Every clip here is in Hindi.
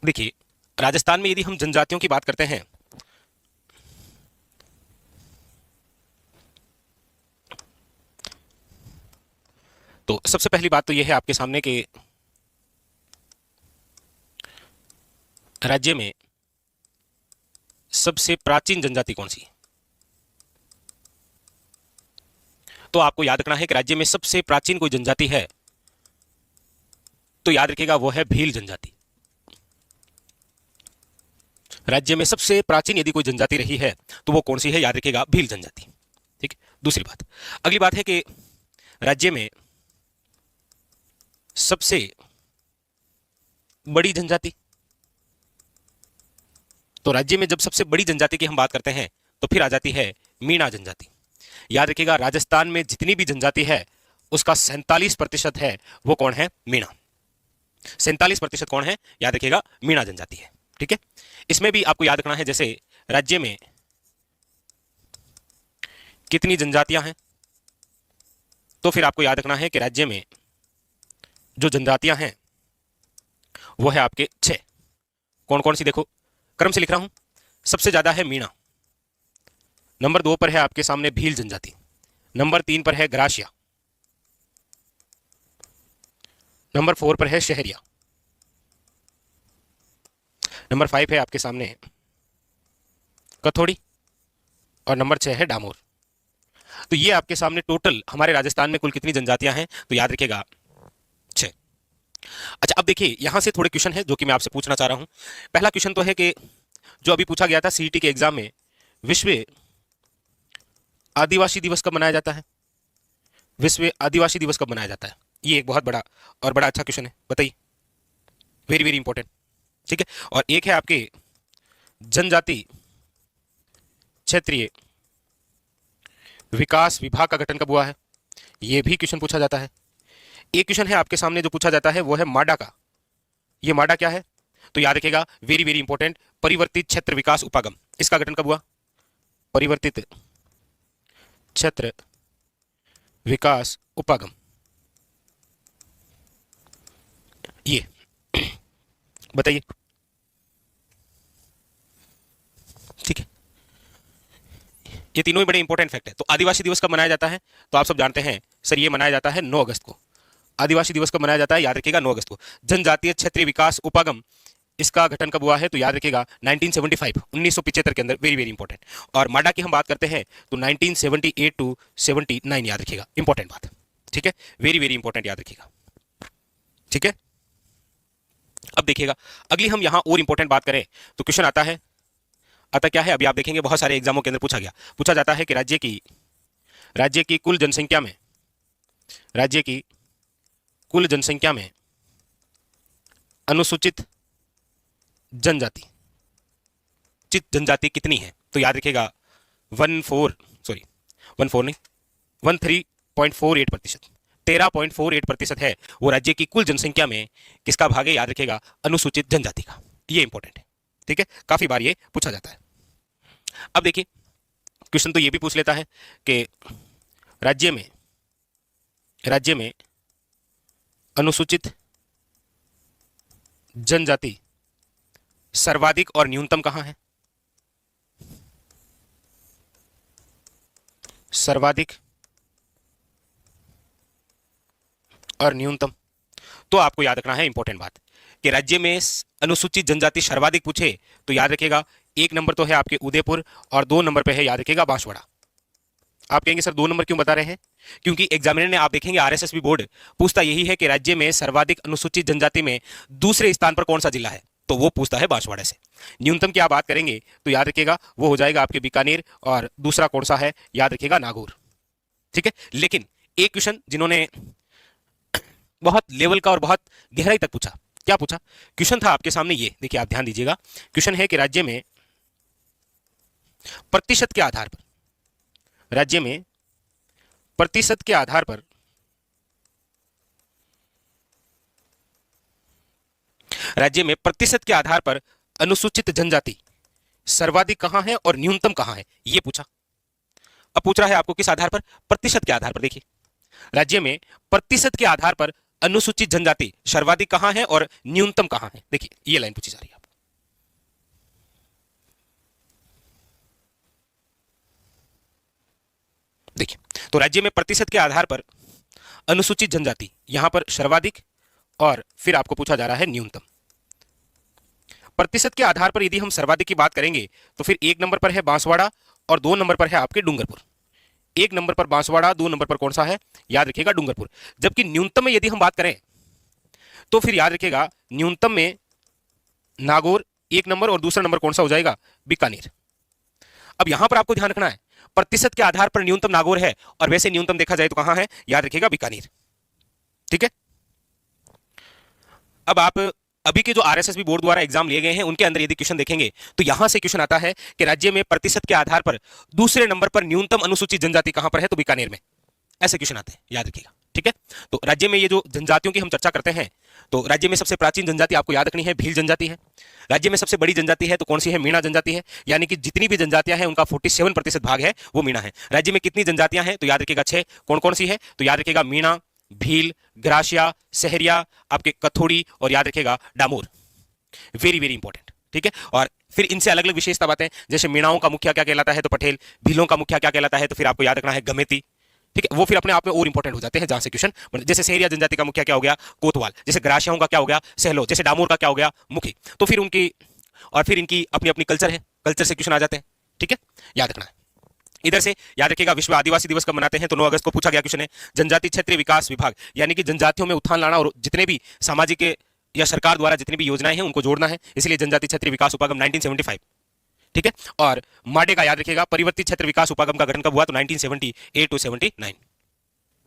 देखिए, राजस्थान में यदि हम जनजातियों की बात करते हैं तो सबसे पहली बात तो यह है आपके सामने कि राज्य में सबसे प्राचीन जनजाति कौन सी है। तो आपको याद रखना है कि राज्य में सबसे प्राचीन कोई जनजाति है तो याद रखिएगा वो है भील जनजाति। राज्य में सबसे प्राचीन यदि कोई जनजाति रही है तो वो कौन सी है, याद रखिएगा भील जनजाति। ठीक है। दूसरी बात, अगली बात है कि राज्य में सबसे बड़ी जनजाति, तो राज्य में जब सबसे बड़ी जनजाति की हम बात करते हैं तो फिर आ जाती है मीणा जनजाति। याद रखिएगा राजस्थान में जितनी भी जनजाति है उसका 47% है वो कौन है, मीणा। 47% कौन है, याद रखिएगा मीणा जनजाति है। ठीक है। इसमें भी आपको याद रखना है जैसे राज्य में कितनी जनजातियां हैं, तो फिर आपको याद रखना है कि राज्य में जो जनजातियां हैं वो है आपके 6। कौन कौन सी, देखो क्रम से लिख रहा हूं। सबसे ज्यादा है मीणा, नंबर 2 पर है आपके सामने भील जनजाति, नंबर 3 पर है ग्रासिया, नंबर 4 पर है शहरिया, नंबर 5 है आपके सामने कथोड़ी और नंबर 6 है डामोर। तो ये आपके सामने टोटल हमारे राजस्थान में कुल कितनी जनजातियां हैं, तो याद रखिएगा 6। अच्छा, अब देखिए यहां से थोड़े क्वेश्चन है जो कि मैं आपसे पूछना चाह रहा हूं। पहला क्वेश्चन तो है कि जो अभी पूछा गया था सीईटी के एग्जाम में, विश्व आदिवासी दिवस कब मनाया जाता है, विश्व आदिवासी दिवस कब मनाया जाता है। ये एक बहुत बड़ा और बड़ा अच्छा क्वेश्चन है, बताइए, वेरी वेरी इंपॉर्टेंट। ठीक है। और एक है आपके जनजाति क्षेत्रीय विकास विभाग का गठन कब हुआ है, यह भी क्वेश्चन पूछा जाता है। एक क्वेश्चन है आपके सामने जो पूछा जाता है वो है माडा का। ये माडा क्या है, तो याद रखिएगा वेरी वेरी इंपॉर्टेंट, परिवर्तित क्षेत्र विकास उपागम, इसका गठन कब हुआ, परिवर्तित क्षेत्र विकास उपागम। ये बताइए। ठीक है। ये तीनों ही बड़े इंपॉर्टेंट फैक्ट है। तो आदिवासी दिवस कब मनाया जाता है, तो आप सब जानते हैं सर ये मनाया जाता है 9 अगस्त को। आदिवासी दिवस कब मनाया जाता है, याद रखिएगा 9 अगस्त को। जनजातीय क्षेत्रीय विकास उपागम, इसका गठन कब हुआ है, तो याद रखिएगा 1975 1975 के अंदर, वेरी वेरी इंपॉर्टेंट। और माडा की हम बात करते हैं तो 1978 टू 79, याद रखिएगा, इंपॉर्टेंट बात। ठीक है, वेरी वेरी इंपॉर्टेंट, याद रखिएगा। ठीक है। अब देखिएगा अगली हम यहां और इंपॉर्टेंट बात करें तो क्वेश्चन आता क्या है, अभी आप देखेंगे बहुत सारे एग्जामों के अंदर पूछा जाता है कि राज्य की कुल जनसंख्या में, राज्य की कुल जनसंख्या में अनुसूचित जनजाति चित जनजाति कितनी है, तो याद रखिएगा 14 नहीं 13.48%, 13.48% है वो राज्य की कुल जनसंख्या में किसका भाग है, याद रखिएगा अनुसूचित जनजाति का। ये इंपॉर्टेंट है। ठीक है, काफी बार ये पूछा जाता है। अब देखिए क्वेश्चन तो ये भी पूछ लेता है कि राज्य में अनुसूचित जनजाति सर्वाधिक और न्यूनतम कहां है, सर्वाधिक और न्यूनतम। तो आपको याद रखना है इंपॉर्टेंट बात कि राज्य में अनुसूचित जनजाति सर्वाधिक पूछे तो याद रखिएगा 1 नंबर तो है आपके उदयपुर और 2 नंबर पे है याद रखिएगा बांसवाड़ा। आप कहेंगे सर 2 नंबर क्यों बता रहे हैं, क्योंकि एग्जामिनर ने, आप देखेंगे आरएसएस बोर्ड पूछता यही है कि राज्य में सर्वाधिक अनुसूचित जनजाति में दूसरे स्थान पर कौन सा जिला है, तो वो पूछता है बांसवाड़ा से। न्यूनतम की आप बात करेंगे तो याद रखिएगा वो हो जाएगा आपके बीकानेर, और दूसरा कौन सा है, याद रखिएगा नागौर। ठीक है। लेकिन एक क्वेश्चन जिन्होंने बहुत लेवल का और बहुत गहराई तक पूछा, क्या पूछा क्वेश्चन था आपके सामने, ये देखिए आप ध्यान दीजिएगा। क्वेश्चन है कि राज्य में प्रतिशत के आधार पर, राज्य में प्रतिशत के आधार पर राज्य में प्रतिशत के आधार पर अनुसूचित जनजाति सर्वाधिक कहां है और न्यूनतम कहां है, यह पूछा। अब पूछ रहा है आपको किस आधार पर, प्रतिशत के आधार पर। देखिए राज्य में प्रतिशत के आधार पर अनुसूचित जनजाति सर्वाधिक कहां है और न्यूनतम कहां है। देखिए ये लाइन पूछी जा रही है। देखिए तो राज्य में प्रतिशत के आधार पर अनुसूचित जनजाति यहां पर सर्वाधिक और फिर आपको पूछा जा रहा है न्यूनतम। प्रतिशत के आधार पर यदि हम सर्वाधिक की बात करेंगे तो फिर 1 नंबर पर है बांसवाड़ा और 2 नंबर पर है आपके डूंगरपुर। 1 नंबर पर बांसवाड़ा, 2 नंबर पर कौन सा है, याद रखिएगा डूंगरपुर। जबकि न्यूनतम में यदि हम बात करें तो फिर याद रखिएगा न्यूनतम में नागौर 1 नंबर और दूसरा नंबर कौन सा हो जाएगा, बीकानेर। अब यहां पर आपको ध्यान रखना है प्रतिशत के आधार पर न्यूनतम नागौर है और वैसे न्यूनतम देखा जाए तो कहां है, याद रखिएगा बीकानेर। ठीक है। अब आप अभी के जो आरएसएस बोर्ड द्वारा एग्जाम लिए गए हैं उनके अंदर यदि क्वेश्चन देखेंगे तो यहां से क्वेश्चन आता है कि राज्य में प्रतिशत के आधार पर दूसरे नंबर पर न्यूनतम अनुसूचित जनजाति कहां पर है, तो बीकानेर में। ऐसे क्वेश्चन आते हैं, याद रखिएगा। ठीक है। तो राज्य में ये जो जनजातियों की हम चर्चा करते हैं तो राज्य में सबसे प्राचीन जनजाति आपको याद रखनी है भील जनजाति है। राज्य में सबसे बड़ी जनजाति है तो कौन सी है, मीणा जनजाति है। यानी कि जितनी भी जनजातियां हैं उनका 47% भाग है वो मीणा है। राज्य में कितनी जनजातियां हैं तो याद रखिएगा 6। कौन कौन सी है तो याद रखिएगा मीणा, भील, ग्रासिया, सहरिया, आपके कथोड़ी और याद रखिएगा डामोर। Very very important. ठीक है। और फिर इनसे अलग अलग विशेषता बातें, जैसे मीणाओं का मुखिया क्या कहलाता है तो पटेल, भीलों का मुखिया क्या कहलाता है तो फिर आपको याद रखना है गमेती। ठीक है। वो फिर अपने आप में और इंपॉर्टेंट हो जाते हैं जहां से क्वेश्चन, जैसे सहरिया जनजाति का मुखिया क्या हो गया, कोतवाल। जैसे ग्रासियाओं का क्या हो गया, सहलो। जैसे डामोर का क्या हो गया, मुखी। तो फिर उनकी और फिर इनकी अपनी अपनी कल्चर है, कल्चर से क्वेश्चन आ जाते हैं। ठीक है, याद रखना है। इधर से याद रखिएगा विश्व आदिवासी दिवस कब मनाते हैं तो 9 अगस्त को पूछा गया क्वेश्चन है। जनजाति क्षेत्रीय विकास विभाग यानी कि जनजातियों में उत्थान लाना और जितने भी सामाजिक या सरकार द्वारा जितनी भी योजनाएं हैं उनको जोड़ना है, इसलिए जनजाति क्षेत्रीय विकास उपागम 1975। ठीक है। और माडे का याद रखिएगा परिवर्तित क्षेत्र विकास उपागम का गठन कब हुआ तो 1978 to 79।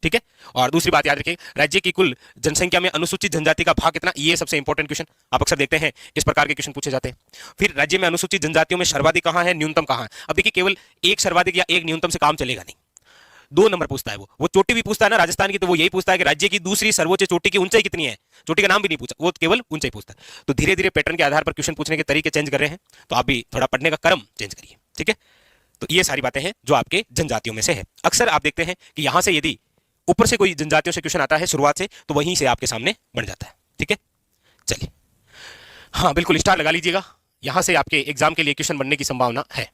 ठीक है। और दूसरी बात याद रखिए राज्य की कुल जनसंख्या में अनुसूचित जनजाति का भाग कितना, ये सबसे इंपॉर्टेंट क्वेश्चन आप अक्सर देखते हैं, इस प्रकार के क्वेश्चन पूछे जाते हैं। फिर राज्य में अनुसूचित जनजातियों में सर्वाधिक कहां है, न्यूनतम कहां है। अब देखिए केवल एक सर्वाधिक या एक न्यूनतम से काम चलेगा नहीं, 2 नंबर पूछता है वो चोटी भी पूछता है ना राजस्थान की, तो वो यही पूछता है कि राज्य की दूसरी सर्वोच्च चोटी की ऊंचाई कितनी है। चोटी का नाम भी नहीं पूछा, वो केवल ऊंचाई पूछता है। तो धीरे धीरे पैटर्न के आधार पर क्वेश्चन पूछने के तरीके चेंज कर रहे हैं, तो आप भी थोड़ा पढ़ने का क्रम चेंज करिए। ठीक है। तो ये सारी बातें हैं जो आपके जनजातियों में से है। अक्सर आप देखते हैं कि यहां से यदि ऊपर से कोई जनजातियों से क्वेश्चन आता है शुरुआत से तो वहीं से आपके सामने बन जाता है। ठीक है। चलिए, हाँ बिल्कुल स्टार लगा लीजिएगा, यहां से आपके एग्जाम के लिए क्वेश्चन बनने की संभावना है।